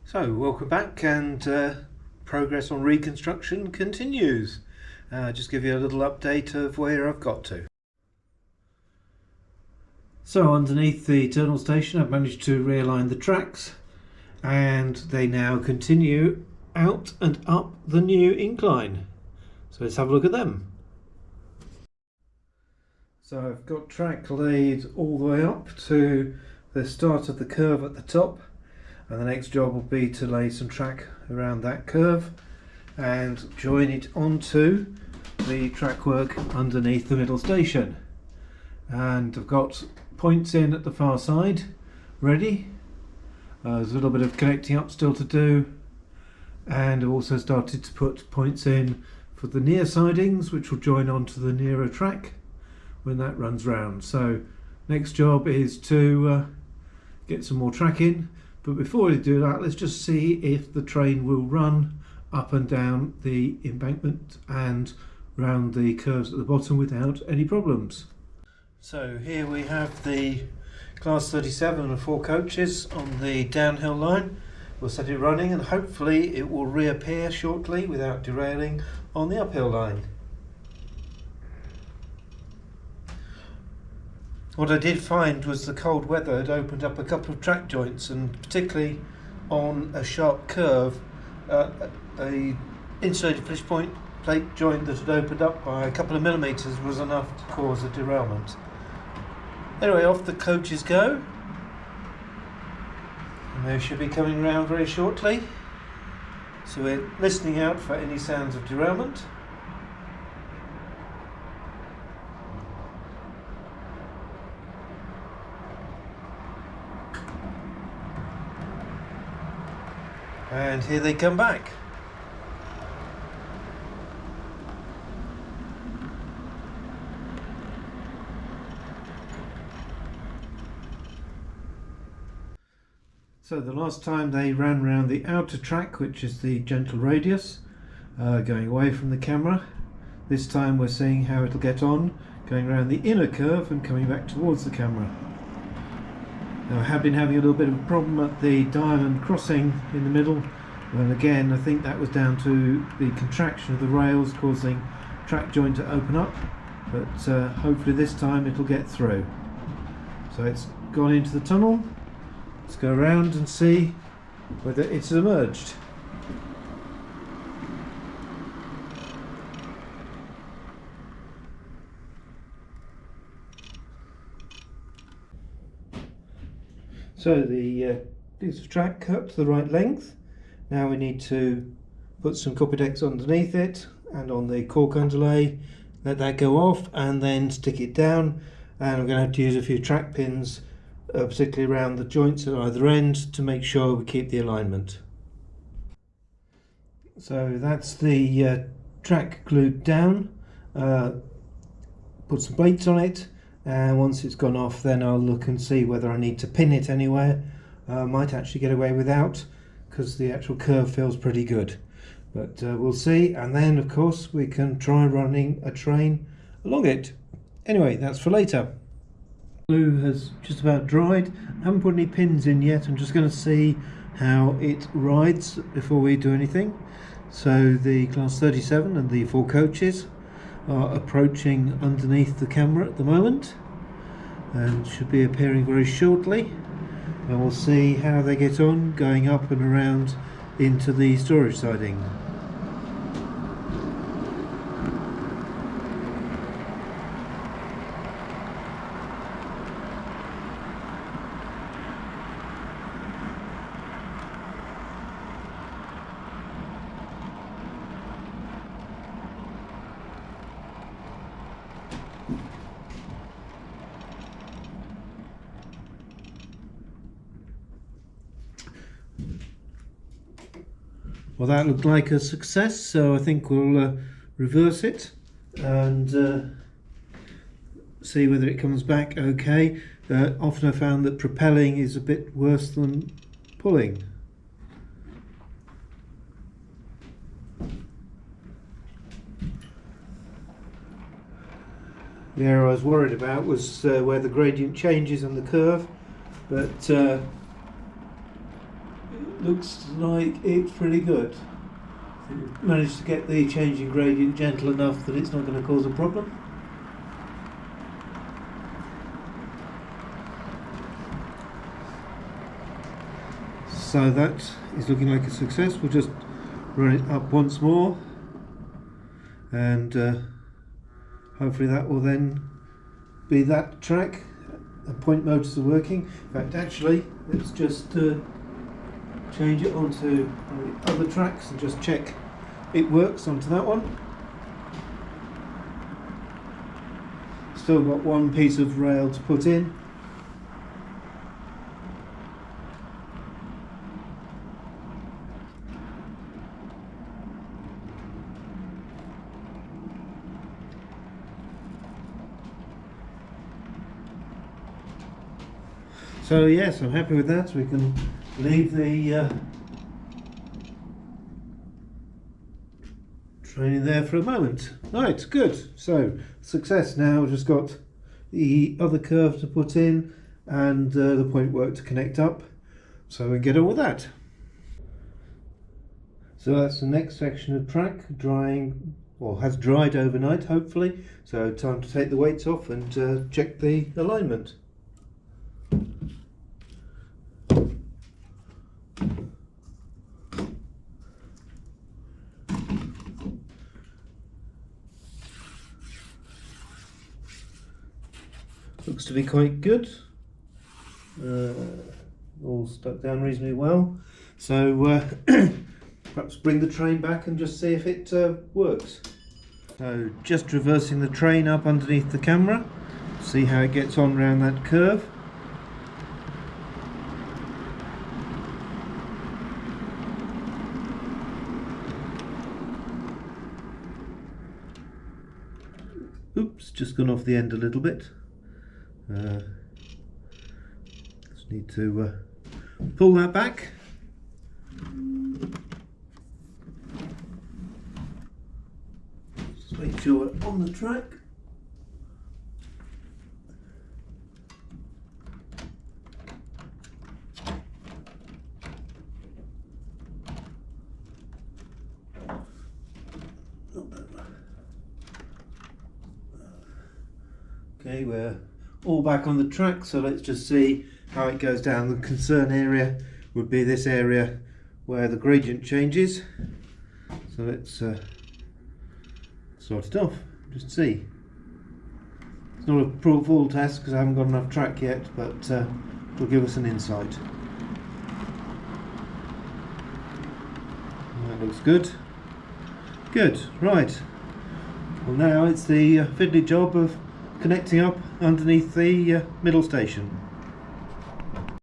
So, welcome back, and progress on reconstruction continues. Just give you a little update of where I've got to. So, underneath the tunnel station, I've managed to realign the tracks, and they now continue out and up the new incline. So, let's have a look at them. So, I've got track laid all the way up to the start of the curve at the top. And the next job will be to lay some track around that curve and join it onto the track work underneath the middle station. And I've got points in at the far side ready. There's a little bit of connecting up still to do, and I've also started to put points in for the near sidings, which will join onto the nearer track when that runs round. So next job is to get some more track in. But before we do that, let's just see if the train will run up and down the embankment and round the curves at the bottom without any problems. So here we have the Class 37 and 4 coaches on the downhill line. We'll set it running and hopefully it will reappear shortly without derailing on the uphill line. What I did find was the cold weather had opened up a couple of track joints, and particularly on a sharp curve, a insulated push point plate joint that had opened up by a couple of millimetres was enough to cause a derailment. Anyway, off the coaches go, and they should be coming round very shortly. So we're listening out for any sounds of derailment. And here they come back. So the last time they ran around the outer track, which is the gentle radius, going away from the camera. This time we're seeing how it'll get on, going around the inner curve and coming back towards the camera. Now I have been having a little bit of a problem at the diamond crossing in the middle, and again I think that was down to the contraction of the rails causing track joint to open up, but hopefully this time it'll get through. So it's gone into the tunnel. Let's go around and see whether it's emerged. So the piece of track cut to the right length. Now we need to put some Copydex underneath it and on the cork underlay, let that go off and then stick it down. And I'm going to have to use a few track pins, particularly around the joints at either end, to make sure we keep the alignment. So that's the track glued down. Put some weights on it. And once it's gone off, then I'll look and see whether I need to pin it anywhere. I might actually get away without, because the actual curve feels pretty good. But we'll see, and then of course we can try running a train along it. Anyway, that's for later. Glue has just about dried. I haven't put any pins in yet. I'm just going to see how it rides before we do anything. So the Class 37 and the 4 coaches are approaching underneath the camera at the moment and should be appearing very shortly, and we'll see how they get on going up and around into the storage siding. Well, that looked like a success, so I think we'll reverse it and see whether it comes back okay. Often I found that propelling is a bit worse than pulling. The area I was worried about was where the gradient changes on the curve, but looks like it's pretty good. I think we've managed to get the changing gradient gentle enough that it's not going to cause a problem. So that is looking like a success. We'll just run it up once more, and hopefully that will then be that track. The point motors are working. In fact, actually, let's just change it onto one of the other tracks and just check it works onto that one. Still got one piece of rail to put in. So yes, I'm happy with that. We can leave the train in there for a moment. Right, good. So success now. We've just got the other curve to put in and the point work to connect up. So we get on with that. So that's the next section of track drying, or has dried overnight hopefully. So time to take the weights off and check the alignment. Looks to be quite good. All stuck down reasonably well. So perhaps bring the train back and just see if it works. So just reversing the train up underneath the camera. See how it gets on around that curve. Oops, just gone off the end a little bit. Just need to pull that back. Just make sure we're on the track. Okay, we're all back on the track, so let's just see how it goes down. The concern area would be this area where the gradient changes. So let's start it off, just see. It's not a full test because I haven't got enough track yet, but it'll give us an insight. That looks good. Good, right. Well, now it's the fiddly job of connecting up underneath the middle station.